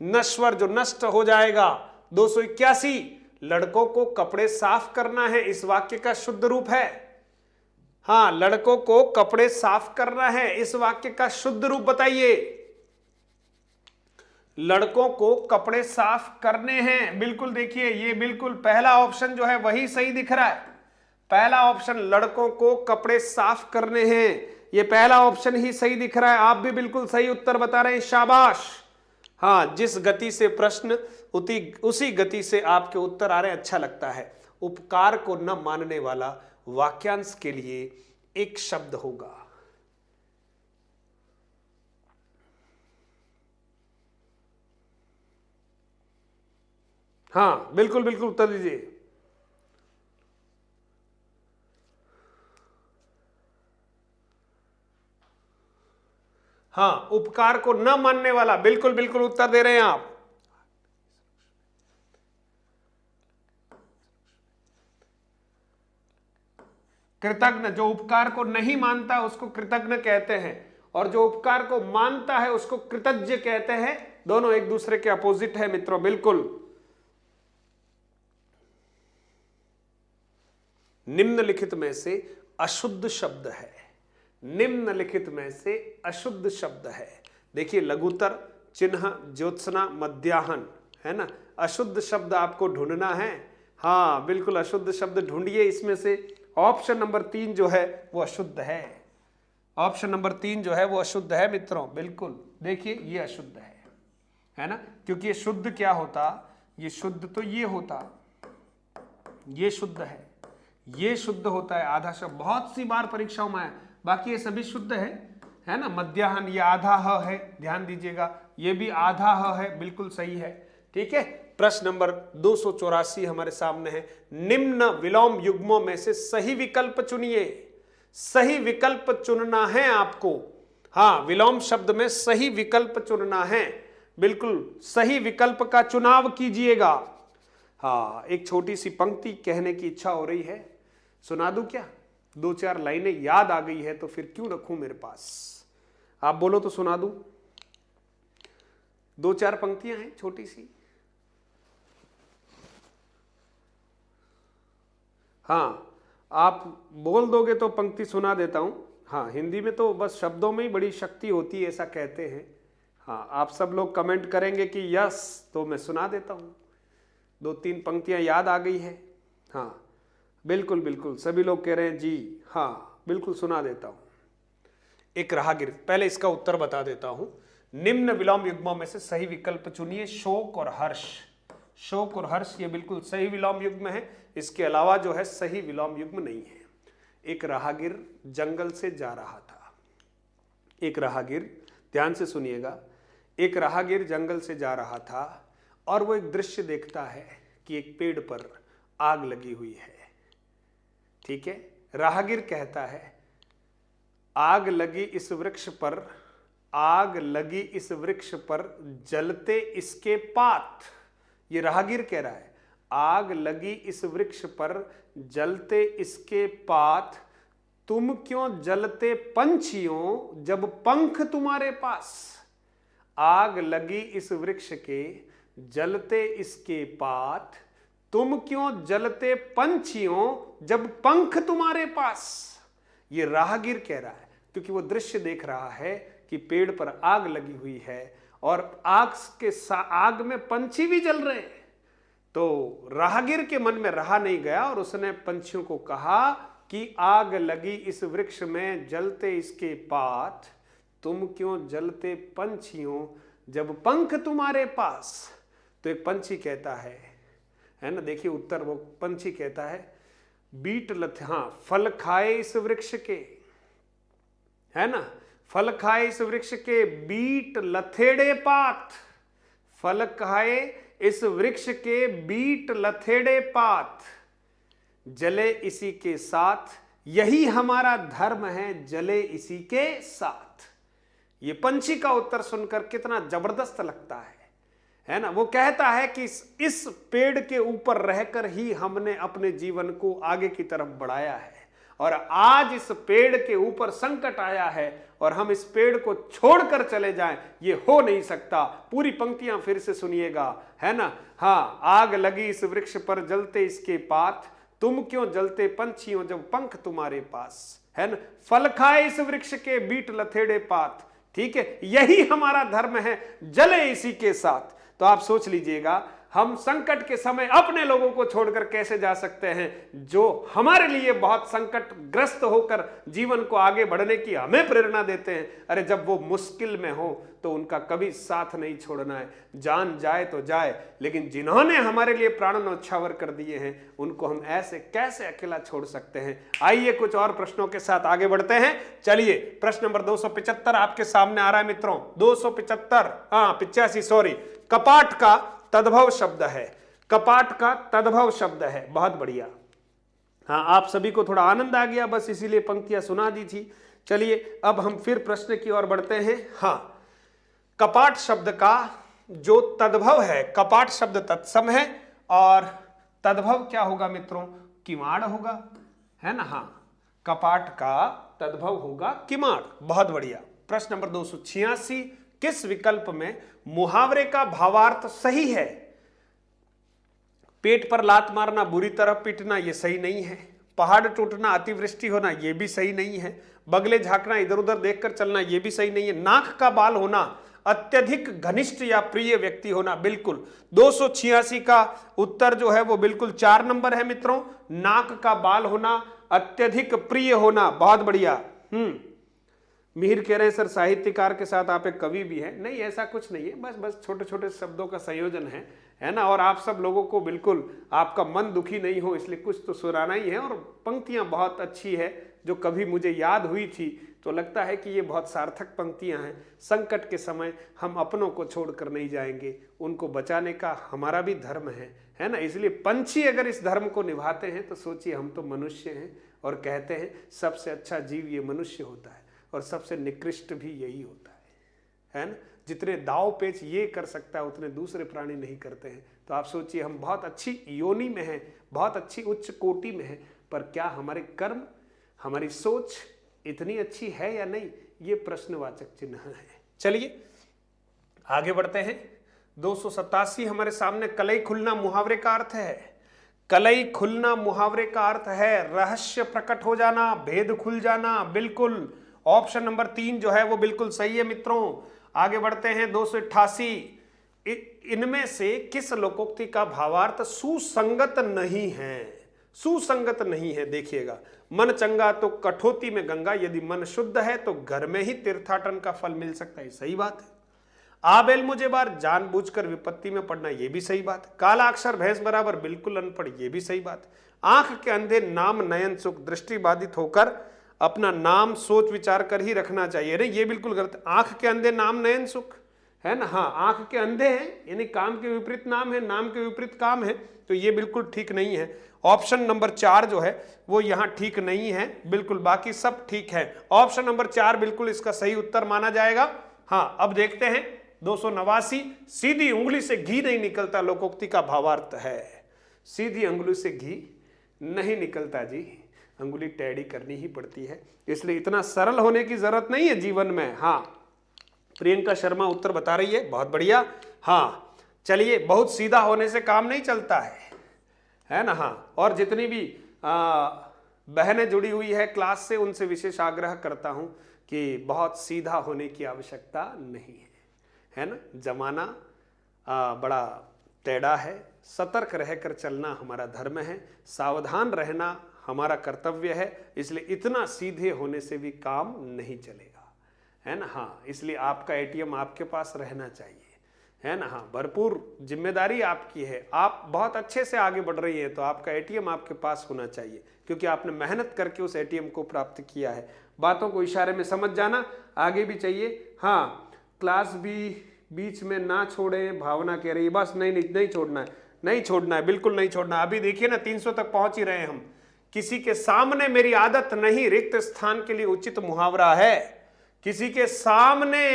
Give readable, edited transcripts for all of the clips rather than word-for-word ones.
नश्वर जो नष्ट हो जाएगा। 281 लड़कों को कपड़े साफ करना है, इस वाक्य का शुद्ध रूप है। हाँ, लड़कों को कपड़े साफ करना है, इस वाक्य का शुद्ध रूप बताइए। लड़कों को कपड़े साफ करने हैं, बिल्कुल देखिए ये बिल्कुल पहला ऑप्शन जो है वही सही दिख रहा है। पहला ऑप्शन लड़कों को कपड़े साफ करने हैं, ये पहला ऑप्शन ही सही दिख रहा है। आप भी बिल्कुल सही उत्तर बता रहे हैं, शाबाश। हाँ, जिस गति से प्रश्न उसी गति से आपके उत्तर आ रहे हैं, अच्छा लगता है। उपकार को न मानने वाला वाक्यांश के लिए एक शब्द होगा। हाँ बिल्कुल बिल्कुल उत्तर दीजिए। हाँ, उपकार को न मानने वाला, बिल्कुल बिल्कुल उत्तर दे रहे हैं आप। कृतज्ञ, जो उपकार को नहीं मानता उसको कृतज्ञ कहते हैं, और जो उपकार को मानता है उसको कृतज्ञ कहते हैं। दोनों एक दूसरे के अपोजिट है मित्रों, बिल्कुल। निम्नलिखित में से अशुद्ध शब्द है, निम्नलिखित में से अशुद्ध शब्द है। देखिए लघुतर, चिन्ह, ज्योत्सना, मध्याह्न, है ना। अशुद्ध शब्द आपको ढूंढना है। हाँ बिल्कुल, अशुद्ध शब्द ढूंढिए। इसमें से ऑप्शन नंबर 3 जो है वो अशुद्ध है। ऑप्शन नंबर 3 जो है वो अशुद्ध है मित्रों, बिल्कुल। देखिए ये अशुद्ध है ना, क्योंकि ये शुद्ध क्या होता, ये शुद्ध तो ये होता, ये शुद्ध है, ये शुद्ध होता है आधा शब्द, बहुत सी बार परीक्षाओं में है। बाकी ये सभी शुद्ध है ना। मध्याह्न ये आधा ह है, ध्यान दीजिएगा, ये भी आधा ह है, बिल्कुल सही है। ठीक है, प्रश्न नंबर 284 हमारे सामने है। निम्न विलोम युग्मों में से सही विकल्प चुनिए। सही विकल्प चुनना है आपको। हाँ, विलोम शब्द में सही विकल्प चुनना है, बिल्कुल सही विकल्प का चुनाव कीजिएगा। हाँ, एक छोटी सी पंक्ति कहने की इच्छा हो रही है, सुना दूं क्या? 2-4 लाइनें याद आ गई है तो फिर क्यों रखूं मेरे पास। आप बोलो तो सुना दूं। 2-4 पंक्तियां हैं छोटी सी। हाँ, आप बोल दोगे तो पंक्ति सुना देता हूं। हाँ, हिंदी में तो बस शब्दों में ही बड़ी शक्ति होती है, ऐसा कहते हैं। हाँ, आप सब लोग कमेंट करेंगे कि यस, तो मैं सुना देता हूं। 2-3 पंक्तियां याद आ गई है। हाँ बिल्कुल बिल्कुल, सभी लोग कह रहे हैं जी। हाँ बिल्कुल, सुना देता हूं। एक राहगीर, पहले इसका उत्तर बता देता हूं। निम्न विलोम युग्मों में से सही विकल्प चुनिए। शोक और हर्ष, शोक और हर्ष ये बिल्कुल सही विलोम युग्म है। इसके अलावा जो है सही विलोम युग्म नहीं है। एक राहगीर जंगल से जा रहा था। एक राहगीर, ध्यान से सुनिएगा, एक राहगीर जंगल से जा रहा था और वो एक दृश्य देखता है कि एक पेड़ पर आग लगी हुई है। ठीक है, राहगीर कहता है, आग लगी इस वृक्ष पर, आग लगी इस वृक्ष पर, जलते इसके पात। ये राहगीर कह रहा है, आग लगी इस वृक्ष पर, जलते इसके पात, तुम क्यों जलते पंछियों जब पंख तुम्हारे पास। आग लगी इस वृक्ष के, जलते इसके पात, तुम क्यों जलते पंछियों जब पंख तुम्हारे पास। ये राहगीर कह रहा है, क्योंकि वो दृश्य देख रहा है कि पेड़ पर आग लगी हुई है और आग में पंछी भी जल रहे हैं। तो राहगीर के मन में रहा नहीं गया और उसने पंछियों को कहा कि आग लगी इस वृक्ष में, जलते इसके पात, तुम क्यों जलते पंछियों जब पंख तुम्हारे पास। तो एक पंछी कहता है ना, देखिए उत्तर, वो पंछी कहता है, बीट लथ, हाँ, फल खाए इस वृक्ष के, है ना, फल खाए इस वृक्ष के, बीट लथेड़े पात। फल खाए इस वृक्ष के, बीट लथेड़े पात, जले इसी के साथ, यही हमारा धर्म है, जले इसी के साथ। ये पंछी का उत्तर सुनकर कितना जबरदस्त लगता है ना। वो कहता है कि इस पेड़ के ऊपर रहकर ही हमने अपने जीवन को आगे की तरफ बढ़ाया है और आज इस पेड़ के ऊपर संकट आया है और हम इस पेड़ को छोड़कर चले जाएं, ये हो नहीं सकता। पूरी पंक्तियां फिर से सुनिएगा, है ना। हाँ, आग लगी इस वृक्ष पर जलते इसके पात, तुम क्यों जलते पंछियों जब पंख तुम्हारे पास, है ना। फल खाए इस वृक्ष के बीट लथेड़े पात, ठीक है, यही हमारा धर्म है, जले इसी के साथ। तो आप सोच लीजिएगा, हम संकट के समय अपने लोगों को छोड़कर कैसे जा सकते हैं जो हमारे लिए बहुत संकटग्रस्त होकर जीवन को आगे बढ़ने की हमें प्रेरणा देते हैं। अरे जब वो मुश्किल में हो तो उनका कभी साथ नहीं छोड़ना है, जान जाए तो जाए, लेकिन जिन्होंने हमारे लिए प्राण न्यौछावर कर दिए हैं उनको हम ऐसे कैसे अकेला छोड़ सकते हैं। आइए कुछ और प्रश्नों के साथ आगे बढ़ते हैं। चलिए, प्रश्न नंबर 275 आपके सामने आ रहा है मित्रों। 85 सॉरी, कपाट का तद्भव शब्द है, कपाट का तद्भव शब्द है। बहुत बढ़िया। हाँ, आप सभी को थोड़ा आनंद आ गया, बस इसीलिए पंक्तियां सुना दी थी। चलिए अब हम फिर प्रश्न की ओर बढ़ते हैं। हाँ, कपाट शब्द का जो तद्भव है, कपाट शब्द तत्सम है और तद्भव क्या होगा मित्रों, किवाड़ होगा, है ना। हाँ, कपाट का तद्भव होगा किवाड़। बहुत बढ़िया। प्रश्न नंबर 286, किस विकल्प में मुहावरे का भावार्थ सही है। पेट पर लात मारना, बुरी तरह पीटना, यह सही नहीं है। पहाड़ टूटना, अतिवृष्टि होना, यह भी सही नहीं है। बगले झांकना, इधर उधर देखकर चलना, यह भी सही नहीं है। नाक का बाल होना, अत्यधिक घनिष्ठ या प्रिय व्यक्ति होना, बिल्कुल। 286 का उत्तर जो है वो बिल्कुल 4 नंबर है मित्रों। नाक का बाल होना, अत्यधिक प्रिय होना। बहुत बढ़िया। मिहिर कह रहे हैं सर साहित्यकार के साथ आप एक कवि भी हैं। नहीं, ऐसा कुछ नहीं है, बस छोटे छोटे शब्दों का संयोजन है ना। और आप सब लोगों को बिल्कुल आपका मन दुखी नहीं हो इसलिए कुछ तो सुनाना ही है। और पंक्तियां बहुत अच्छी है, जो कभी मुझे याद हुई थी तो लगता है कि ये बहुत सार्थक पंक्तियां हैं। संकट के समय हम अपनों को छोड़कर नहीं जाएंगे, उनको बचाने का हमारा भी धर्म है ना। इसलिए पंछी अगर इस धर्म को निभाते हैं तो सोचिए, हम तो मनुष्य हैं और कहते हैं सबसे अच्छा जीव ये मनुष्य होता है और सबसे निकृष्ट भी यही होता है ना। जितने दाव पेच ये कर सकता है उतने दूसरे प्राणी नहीं करते हैं। तो आप सोचिए, हम बहुत अच्छी योनि में हैं, बहुत अच्छी उच्च कोटि में हैं, पर क्या हमारे कर्म, हमारी सोच इतनी अच्छी है या नहीं, ये प्रश्नवाचक चिन्ह है। चलिए आगे बढ़ते हैं। 287 हमारे सामने, कलई खुलना मुहावरे का अर्थ है। कलई खुलना मुहावरे का अर्थ है रहस्य प्रकट हो जाना, भेद खुल जाना। बिल्कुल ऑप्शन नंबर 3 जो है वो बिल्कुल सही है मित्रों। आगे बढ़ते हैं। 288, इनमें से किस लोकोक्ति का भावार्थ सुसंगत नहीं है। सुसंगत नहीं है, देखिएगा। मन चंगा तो कठौती में गंगा, यदि मन शुद्ध है तो घर में ही तीर्थाटन का फल मिल सकता है, सही बात है। आबेल मुझे बार, जानबूझकर विपत्ति में पड़ना, यह भी सही बात है। काला अक्षर भैंस बराबर, बिल्कुल अनपढ़, यह भी सही बात है। आंख के अंधे नाम नयन सुख, दृष्टि बाधित होकर अपना नाम सोच विचार कर ही रखना चाहिए। अरे ये बिल्कुल गलत। आंख के अंधे नाम नयन सुख, है ना। हाँ, आंख के अंधे हैं यानी काम के विपरीत नाम है, नाम के विपरीत काम है, तो ये बिल्कुल ठीक नहीं है। ऑप्शन नंबर 4 जो है वो यहाँ ठीक नहीं है, बिल्कुल। बाकी सब ठीक है। ऑप्शन नंबर 4 बिल्कुल इसका सही उत्तर माना जाएगा। हाँ, अब देखते हैं 289, सीधी उंगली से घी नहीं निकलता लोकोक्ति का भावार्थ है। सीधी उंगली से घी नहीं निकलता जी, अंगुली टेढ़ी करनी ही पड़ती है, इसलिए इतना सरल होने की जरूरत नहीं है जीवन में। हाँ, प्रियंका शर्मा उत्तर बता रही है, बहुत बढ़िया। हाँ चलिए, बहुत सीधा होने से काम नहीं चलता है ना। हाँ, और जितनी भी बहनें जुड़ी हुई है क्लास से, उनसे विशेष आग्रह करता हूं कि बहुत सीधा होने की आवश्यकता नहीं है ना। जमाना बड़ा टेढ़ा है, सतर्क रहकर चलना हमारा धर्म है, सावधान रहना हमारा कर्तव्य है, इसलिए इतना सीधे होने से भी काम नहीं चलेगा, है ना। हाँ, इसलिए आपका एटीएम आपके पास रहना चाहिए, है ना। हाँ, भरपूर जिम्मेदारी आपकी है, आप बहुत अच्छे से आगे बढ़ रही हैं तो आपका एटीएम आपके पास होना चाहिए, क्योंकि आपने मेहनत करके उस एटीएम को प्राप्त किया है। बातों को इशारे में समझ जाना आगे भी चाहिए। हाँ, क्लास भी बीच में ना छोड़ें, भावना कह रही है। बस नहीं छोड़ना है, नहीं छोड़ना है, बिल्कुल नहीं छोड़ना। अभी देखिए ना, 300 तक पहुंच ही रहे हैं हम। किसी के सामने मेरी आदत नहीं, रिक्त स्थान के लिए उचित मुहावरा है। किसी के सामने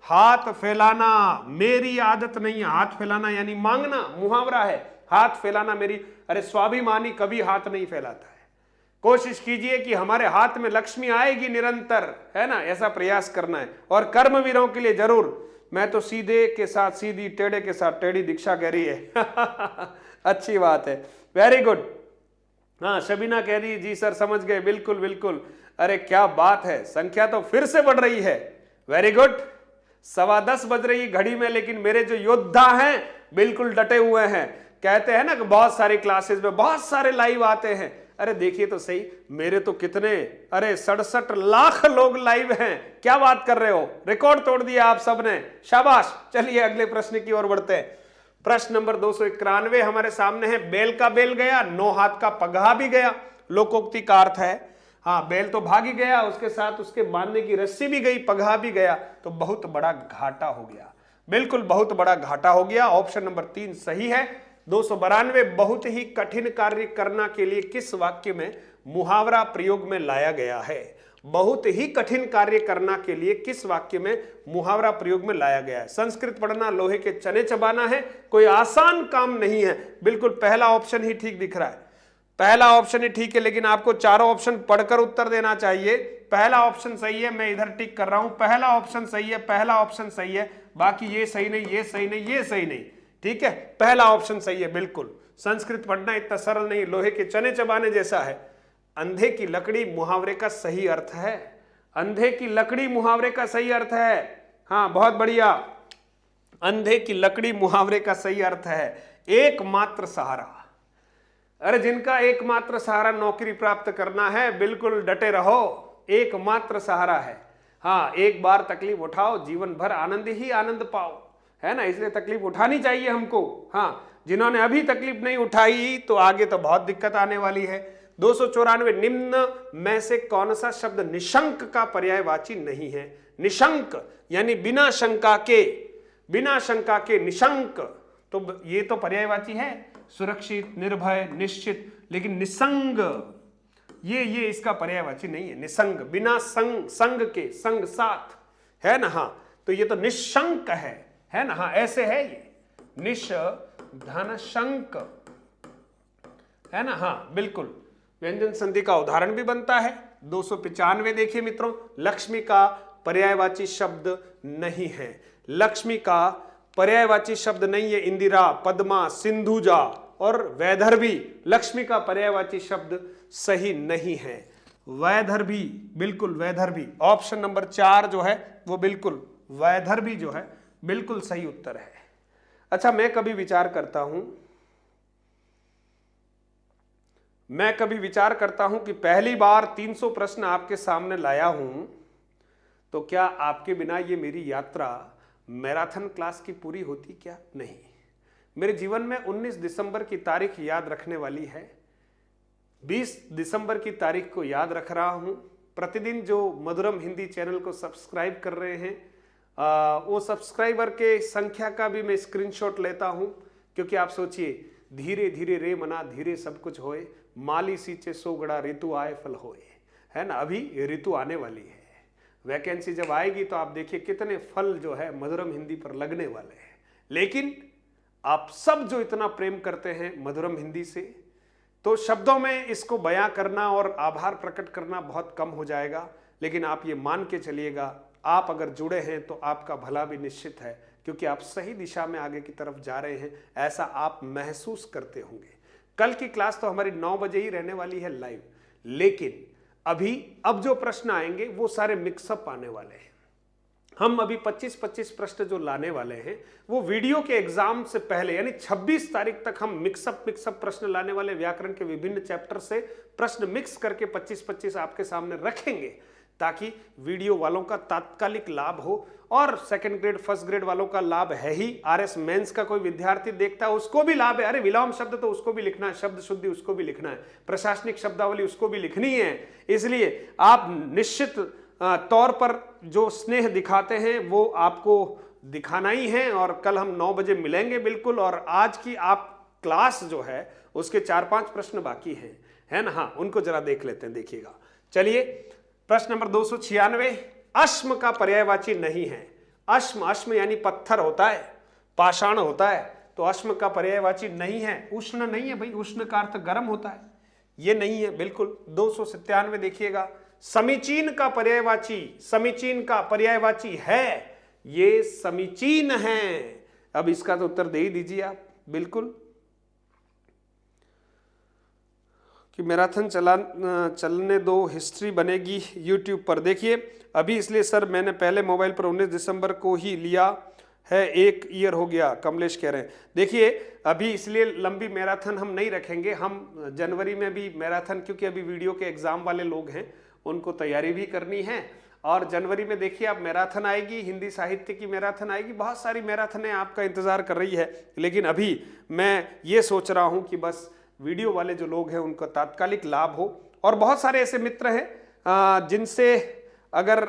हाथ फैलाना मेरी आदत नहीं, हाथ फैलाना यानी मांगना मुहावरा है। हाथ फैलाना मेरी, अरे स्वाभिमानी कभी हाथ नहीं फैलाता कोशिश कीजिए कि हमारे हाथ में लक्ष्मी आएगी निरंतर, है ना, ऐसा प्रयास करना है। और कर्मवीरों के लिए जरूर, मैं तो सीधे के साथ सीधी, टेढ़े के साथ टेढ़ी दीक्षा कह रही है अच्छी बात है, वेरी गुड। हाँ, शबीना कह रही जी सर समझ गए, बिल्कुल बिल्कुल, अरे क्या बात है, संख्या तो फिर से बढ़ रही है, वेरी गुड। 10:15 बज रही घड़ी में, लेकिन मेरे जो योद्धा हैं बिल्कुल डटे हुए हैं। कहते हैं ना कि बहुत सारी क्लासेस में बहुत सारे लाइव आते हैं, अरे देखिए तो सही, मेरे तो कितने, अरे 67 लाख लोग लाइव हैं, क्या बात कर रहे हो, रिकॉर्ड तोड़ दिया आप सबने, शाबाश। चलिए अगले प्रश्न की ओर बढ़ते हैं। प्रश्न नंबर 291 हमारे सामने है। बैल का बैल गया, 9 हाथ का पगहा भी गया। लोकोक्ति का अर्थ है, हाँ बैल तो भाग ही गया, उसके साथ उसके बांधने की रस्सी भी गई, पगहा भी गया, तो बहुत बड़ा घाटा हो गया, बिल्कुल बहुत बड़ा घाटा हो गया। ऑप्शन नंबर 3 सही है। 292 बहुत ही कठिन कार्य करना के लिए किस वाक्य में मुहावरा प्रयोग में लाया गया है? बहुत ही कठिन कार्य करना के लिए किस वाक्य में मुहावरा प्रयोग में लाया गया है? संस्कृत पढ़ना लोहे के चने चबाना है, कोई आसान काम नहीं है, बिल्कुल पहला ऑप्शन ही ठीक दिख रहा है, पहला ऑप्शन ही ठीक है, लेकिन आपको चारों ऑप्शन पढ़कर उत्तर देना चाहिए। पहला ऑप्शन सही है, मैं इधर टिक कर रहा हूं, पहला ऑप्शन सही है, पहला ऑप्शन सही है, बाकी ये सही नहीं, ये सही नहीं, ये सही नहीं, ठीक है, पहला ऑप्शन सही है बिल्कुल। संस्कृत पढ़ना इतना सरल नहीं, लोहे के चने चबाने जैसा है। अंधे की लकड़ी मुहावरे का सही अर्थ है, अंधे की लकड़ी मुहावरे का सही अर्थ है, हाँ बहुत बढ़िया, अंधे की लकड़ी मुहावरे का सही अर्थ है एकमात्र सहारा। अरे जिनका एकमात्र सहारा नौकरी प्राप्त करना है, बिल्कुल डटे रहो, एकमात्र सहारा है। हाँ, एक बार तकलीफ उठाओ, जीवन भर आनंद ही आनंद पाओ, है ना, इसलिए तकलीफ उठानी चाहिए हमको। हाँ, जिन्होंने अभी तकलीफ नहीं उठाई तो आगे तो बहुत दिक्कत आने वाली है। 294 निम्न में से कौन सा शब्द निशंक का पर्यायवाची नहीं है? निशंक यानी बिना शंका के, बिना शंका के निशंक, तो ये तो पर्यायवाची है, सुरक्षित, निर्भय, निश्चित, लेकिन निसंग ये इसका पर्यायवाची नहीं है। निसंग, बिना संग, संग के, संग साथ, है ना, हाँ, तो ये तो निशंक है ना, हाँ ऐसे है ये, निश धन शंक, है ना, हाँ बिल्कुल, व्यंजन संधि का उदाहरण भी बनता है। 295 देखिए मित्रों, लक्ष्मी का पर्यायवाची शब्द नहीं है, लक्ष्मी का पर्यायवाची शब्द नहीं है। इंदिरा, पद्मा, सिंधुजा और वैदर्भी, लक्ष्मी का पर्यायवाची शब्द सही नहीं है। वैदर्भी, बिल्कुल वैदर्भी, ऑप्शन नंबर 4 जो है वो बिल्कुल वैदर्भी जो है बिल्कुल सही उत्तर है। अच्छा, मैं कभी विचार करता हूं कि पहली बार 300 प्रश्न आपके सामने लाया हूं, तो क्या आपके बिना ये मेरी यात्रा मैराथन क्लास की पूरी होती क्या? नहीं। मेरे जीवन में 19 दिसंबर की तारीख याद रखने वाली है, 20 दिसंबर की तारीख को याद रख रहा हूं। प्रतिदिन जो मधुरम हिंदी चैनल को सब्सक्राइब कर रहे हैं, वो सब्सक्राइबर के संख्या का भी मैं स्क्रीनशॉट लेता हूं, क्योंकि आप सोचिए, धीरे धीरे रे मना धीरे सब कुछ होए, माली सींचे सो गड़ा ऋतु आए फल होए, है ना, अभी ऋतु आने वाली है, वैकेंसी जब आएगी तो आप देखिए कितने फल जो है मधुरम हिंदी पर लगने वाले हैं। लेकिन आप सब जो इतना प्रेम करते हैं मधुरम हिंदी से, तो शब्दों में इसको बयां करना और आभार प्रकट करना बहुत कम हो जाएगा। लेकिन आप ये मान के चलिएगा, आप अगर जुड़े हैं तो आपका भला भी निश्चित है, क्योंकि आप सही दिशा में आगे की तरफ जा रहे हैं, ऐसा आप महसूस करते होंगे। कल की क्लास तो हमारी 9 बजे ही रहने वाली है लाइव, लेकिन अब जो प्रश्न आएंगे वो सारे मिक्सअप आने वाले हैं। हम अभी 25-25 प्रश्न जो लाने वाले हैं वो वीडियो के एग्जाम से पहले, यानी 26 तारीख तक हम मिक्सअप प्रश्न लाने वाले, व्याकरण के विभिन्न चैप्टर से प्रश्न मिक्स करके 25-25 आपके सामने रखेंगे, ताकि वीडियो वालों का तात्कालिक लाभ हो, और सेकंड ग्रेड फर्स्ट ग्रेड वालों का लाभ है ही, आरएस मेंस का कोई विद्यार्थी देखता है उसको भी लाभ है। अरे विलोम शब्द तो उसको भी लिखना है, शब्द शुद्धि उसको भी लिखना है, प्रशासनिक शब्दावली उसको भी लिखनी है। इसलिए आप निश्चित तौर पर जो स्नेह दिखाते हैं वो आपको दिखाना ही है, और कल हम 9 बजे मिलेंगे बिल्कुल। और आज की आप क्लास जो है उसके 4-5 प्रश्न बाकी हैं, है ना, हाँ उनको जरा देख लेते हैं, देखिएगा। चलिए, प्रश्न नंबर 296, अश्म का पर्यायवाची नहीं है। अश्म यानी पत्थर होता है, पाषाण होता है, तो अश्म का पर्यायवाची नहीं है। उष्ण नहीं है भाई, उष्ण का अर्थ गर्म होता है। ये नहीं है बिल्कुल। 297 देखिएगा, समीचीन का पर्यायवाची, समीचीन का पर्यायवाची है, ये समीचीन है। अब इसका तो उत्तर दे ही दीजिए आप बिल्कुल, कि मैराथन चलने दो, हिस्ट्री बनेगी यूट्यूब पर। देखिए अभी इसलिए सर मैंने पहले मोबाइल पर 19 दिसंबर को ही लिया है, 1 ईयर हो गया, कमलेश कह रहे हैं। देखिए अभी इसलिए लंबी मैराथन हम नहीं रखेंगे, हम जनवरी में भी मैराथन, क्योंकि अभी वीडियो के एग्जाम वाले लोग हैं उनको तैयारी भी करनी है, और जनवरी में देखिए आप मैराथन आएगी, हिंदी साहित्य की मैराथन आएगी, बहुत सारी मैराथनें आपका इंतजार कर रही है। लेकिन अभी मैं ये सोच रहा हूँ कि बस वीडियो वाले जो लोग हैं उनको तात्कालिक लाभ हो, और बहुत सारे ऐसे मित्र हैं जिनसे अगर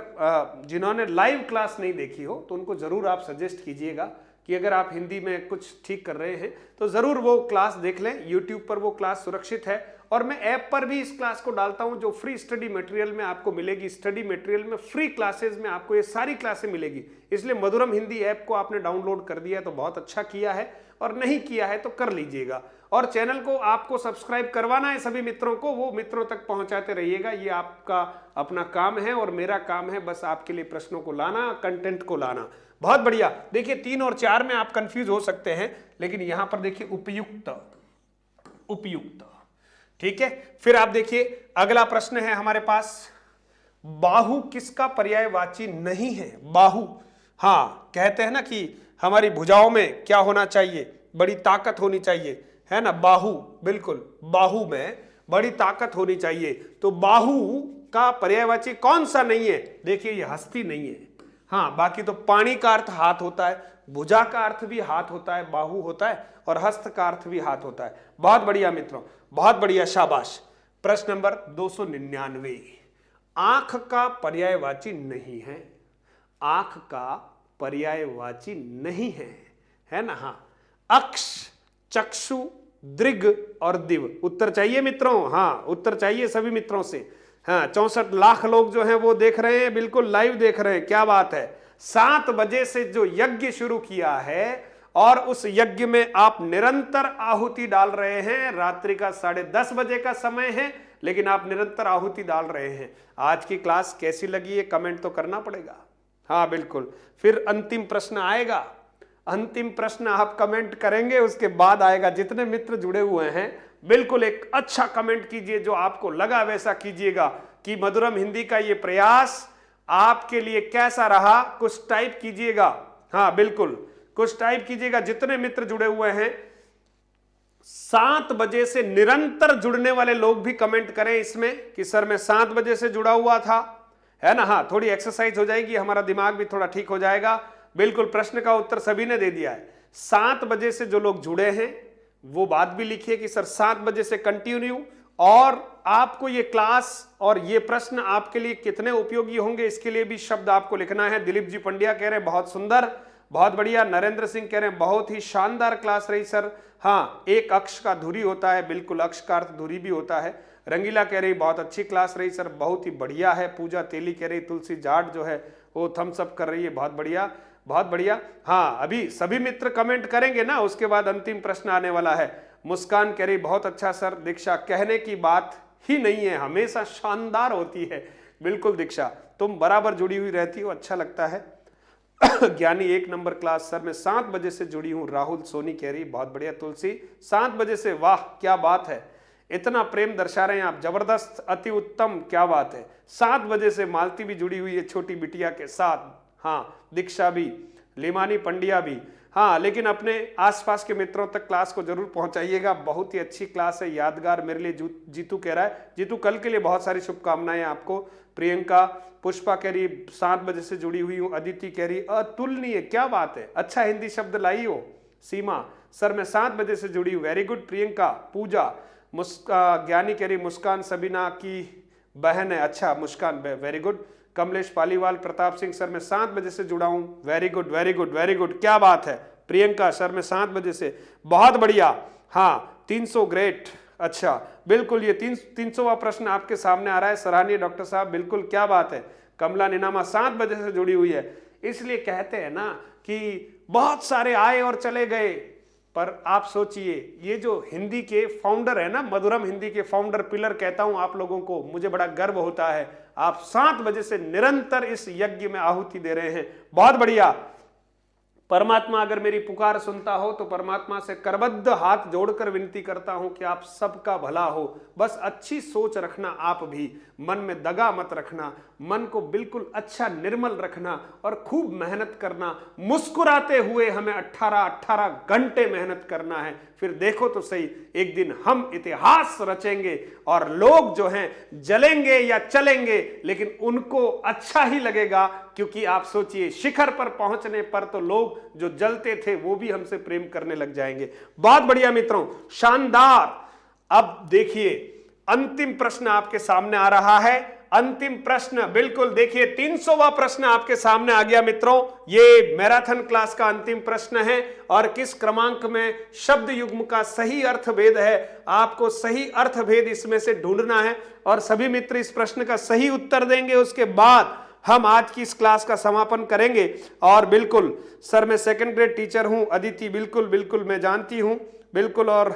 जिन्होंने लाइव क्लास नहीं देखी हो तो उनको जरूर आप सजेस्ट कीजिएगा कि अगर आप हिंदी में कुछ ठीक कर रहे हैं तो जरूर वो क्लास देख लें। यूट्यूब पर वो क्लास सुरक्षित है, और मैं ऐप पर भी इस क्लास को डालता हूं जो फ्री स्टडी मटेरियल में आपको मिलेगी। स्टडी मटेरियल में फ्री क्लासेस में आपको ये सारी क्लासें मिलेगी, इसलिए मधुरम हिंदी ऐप को आपने डाउनलोड कर दिया है तो बहुत अच्छा किया है, और नहीं किया है तो कर लीजिएगा। और चैनल को आपको सब्सक्राइब करवाना है सभी मित्रों को, वो मित्रों तक पहुंचाते रहिएगा, ये आपका अपना काम है, और मेरा काम है बस आपके लिए प्रश्नों को लाना, कंटेंट को लाना। बहुत बढ़िया। देखिए 3 और 4 में आप कंफ्यूज हो सकते हैं, लेकिन यहां पर देखिए उपयुक्त, उपयुक्त, ठीक है। फिर आप देखिए अगला प्रश्न है हमारे पास, बाहु किसका पर्यायवाची नहीं है? बाहु, हाँ कहते हैं ना कि हमारी भुजाओं में क्या होना चाहिए? बड़ी ताकत होनी चाहिए, है ना। बाहु, बिल्कुल, बाहु में बड़ी ताकत होनी चाहिए। तो बाहु का पर्यायवाची कौन सा नहीं है? देखिए ये हस्ती नहीं है। हाँ, बाकी तो पाणी का अर्थ हाथ होता है, भुजा का अर्थ भी हाथ होता है, बाहु होता है, और हस्त का अर्थ भी हाथ होता है। बहुत बढ़िया मित्रों, बहुत बढ़िया, शाबाश। प्रश्न नंबर 299, आंख का पर्यायवाची नहीं है, आंख का पर्यायवाची नहीं है ना। हाँ, अक्ष, चक्षु, दृग और दिव। उत्तर चाहिए मित्रों, हाँ उत्तर चाहिए सभी मित्रों से। हाँ, 64 लाख लोग जो हैं वो देख रहे हैं, बिल्कुल लाइव देख रहे हैं, क्या बात है। 7 बजे से जो यज्ञ शुरू किया है, और उस यज्ञ में आप निरंतर आहुति डाल रहे हैं। रात्रि का 10:30 बजे का समय है, लेकिन आप निरंतर आहुति डाल रहे हैं। आज की क्लास कैसी लगी है कमेंट तो करना पड़ेगा। हाँ बिल्कुल। फिर अंतिम प्रश्न आएगा, अंतिम प्रश्न आप कमेंट करेंगे, उसके बाद आएगा। जितने मित्र जुड़े हुए हैं बिल्कुल एक अच्छा कमेंट कीजिए, जो आपको लगा वैसा कीजिएगा कि मधुरम हिंदी का ये प्रयास आपके लिए कैसा रहा, कुछ टाइप कीजिएगा। हाँ बिल्कुल, कुछ टाइप कीजिएगा। जितने मित्र जुड़े हुए हैं 7 बजे से निरंतर जुड़ने वाले लोग भी कमेंट करें इसमें कि सर मैं 7 बजे से जुड़ा हुआ था, है ना। हाँ, थोड़ी एक्सरसाइज हो जाएगी, हमारा दिमाग भी थोड़ा ठीक हो जाएगा। बिल्कुल, प्रश्न का उत्तर सभी ने दे दिया है। 7 बजे से जो लोग जुड़े हैं वो बात भी लिखिए कि सर 7 बजे से कंटिन्यू, और आपको ये क्लास और ये प्रश्न आपके लिए कितने उपयोगी होंगे इसके लिए भी शब्द आपको लिखना है। दिलीप जी पंड्या कह रहे हैं बहुत सुंदर, बहुत बढ़िया। नरेंद्र सिंह कह रहे हैं बहुत ही शानदार क्लास रही सर। हाँ, एक अक्ष का धुरी होता है, बिल्कुल अक्ष का अर्थ धुरी भी होता है। रंगीला कह रही बहुत अच्छी क्लास रही सर, बहुत ही बढ़िया है। पूजा तेली कह रही तुलसी जाट जो है वो थम्स अप कर रही है, बहुत बढ़िया, बहुत बढ़िया। हाँ, अभी सभी मित्र कमेंट करेंगे ना, उसके बाद अंतिम प्रश्न आने वाला है। मुस्कान कह रही बहुत अच्छा सर। दीक्षा, कहने की बात ही नहीं है, हमेशा शानदार होती है। बिल्कुल दीक्षा, तुम बराबर जुड़ी हुई रहती हो, अच्छा लगता है। ज्ञानी 1 नंबर क्लास सर, मैं 7 बजे से जुड़ी हूँ। राहुल सोनी कह रही बहुत बढ़िया। तुलसी 7 बजे से, वाह क्या बात है, इतना प्रेम दर्शा रहे हैं आप, जबरदस्त, अति उत्तम, क्या बात है। 7 बजे से मालती भी जुड़ी हुई है छोटी बिटिया के साथ। हाँ, दीक्षा भी, लिमानी पंड्या भी। हाँ, लेकिन अपने आसपास के मित्रों तक क्लास को जरूर पहुंचाइएगा, बहुत ही अच्छी क्लास है, यादगार मेरे लिए। जीतू कह रहा है, जीतू कल के लिए बहुत सारी शुभकामनाएं आपको। प्रियंका, पुष्पा कह रही 7 बजे से जुड़ी हुई हूँ। अदिति कह रही अतुलनीय, क्या बात है, अच्छा हिंदी शब्द लाई हो। सीमा, सर मैं 7 बजे से जुड़ी हूँ, वेरी गुड। प्रियंका, पूजा, ज्ञानी कह रही मुस्कान सबीना की बहन है, अच्छा Muskan, very good. Kamlesh Paliwal, Pratap Singh sir मैं 7 बजे से जुड़ा हूं, very good very good very good, क्या बात है। प्रियंका, सर मैं 7 बजे से, बहुत बढ़िया। हाँ, 300, ग्रेट, अच्छा बिल्कुल। ये 300वां प्रश्न आपके सामने आ रहा है, सराहनीय डॉक्टर साहब, बिल्कुल क्या बात है। कमला निनामा 7 बजे से जुड़ी हुई है। इसलिए कहते हैं ना कि बहुत सारे आए और चले गए, पर आप सोचिए, ये जो हिंदी के फाउंडर है ना, मधुरम हिंदी के फाउंडर पिलर कहता हूं आप लोगों को, मुझे बड़ा गर्व होता है। आप 7 बजे से निरंतर इस यज्ञ में आहुति दे रहे हैं, बहुत बढ़िया। परमात्मा अगर मेरी पुकार सुनता हो तो परमात्मा से करबद्ध हाथ जोड़कर विनती करता हूं कि आप सबका भला हो। बस अच्छी सोच रखना, आप भी मन में दगा मत रखना, मन को बिल्कुल अच्छा निर्मल रखना और खूब मेहनत करना। मुस्कुराते हुए हमें 18 घंटे मेहनत करना है, फिर देखो तो सही, एक दिन हम इतिहास रचेंगे और लोग जो हैं जलेंगे या चलेंगे, लेकिन उनको अच्छा ही लगेगा। क्योंकि आप सोचिए, शिखर पर पहुंचने पर तो लोग जो जलते थे वो भी हमसे प्रेम करने लग जाएंगे। बहुत बढ़िया मित्रों, शानदार। अब देखिए, अंतिम प्रश्न आपके सामने आ रहा है। अंतिम प्रश्न, बिल्कुल देखिए 300वां प्रश्न आपके सामने आ गया मित्रों। ये मैराथन क्लास का अंतिम प्रश्न है और किस क्रमांक में शब्द युग्म का सही अर्थभेद है, आपको सही अर्थभेद इसमें से ढूंढना है और सभी मित्र इस प्रश्न का सही उत्तर देंगे। उसके बाद हम आज की इस क्लास का समापन करेंगे। और बिल्कुल सर, मैं 2nd ग्रेड टीचर हूं, अदिति बिल्कुल बिल्कुल मैं जानती हूं, बिल्कुल, और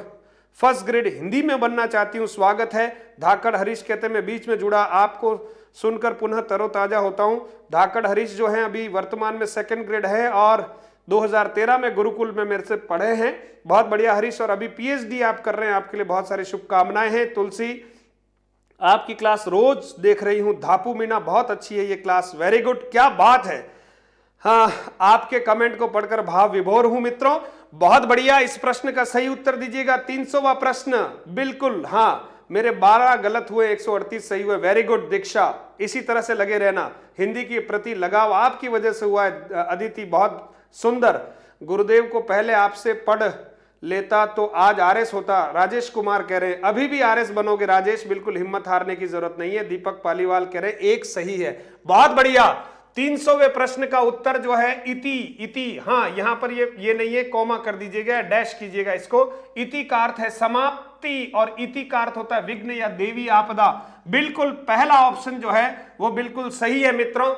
1st ग्रेड हिंदी में बनना चाहती हूं। स्वागत है। धाकड़ हरीश कहते मैं बीच में जुड़ा, आपको सुनकर पुनः तरोताजा होता हूं। धाकड़ हरीश जो है अभी वर्तमान में 2nd ग्रेड है और 2013 में गुरुकुल में मेरे से पढ़े हैं। बहुत बढ़िया हरीश, और अभी PhD आप कर रहे हैं, आपके लिए बहुत सारी शुभकामनाएं हैं। तुलसी, आपकी क्लास रोज देख रही हूं। धापू मीना, बहुत अच्छी है ये क्लास, वेरी गुड, क्या बात है। हाँ, आपके कमेंट को पढ़कर भाव विभोर हूं मित्रों, बहुत बढ़िया। इस प्रश्न का सही उत्तर दीजिएगा, 300वां प्रश्न, बिल्कुल। हाँ, मेरे 12 गलत हुए, 138 सही हुए, वेरी गुड दीक्षा, इसी तरह से लगे रहना। हिंदी के प्रति लगाव आपकी वजह से हुआ है अदिति, बहुत सुंदर। गुरुदेव को पहले आपसे पढ़ लेता तो आज RS होता, राजेश कुमार कह रहे हैं। अभी भी RS बनोगे राजेश, बिल्कुल हिम्मत हारने की जरूरत नहीं है। दीपक पालीवाल कह रहे हैं एक सही है, बहुत बढ़िया। 300वें प्रश्न का उत्तर जो है इति, इति, हाँ यहां पर ये नहीं है, कॉमा कर दीजिएगा, डैश कीजिएगा इसको। इति का अर्थ है समाप्ति और इति का अर्थ होता है विघ्न या देवी आपदा। बिल्कुल पहला ऑप्शन जो है वो बिल्कुल सही है मित्रों।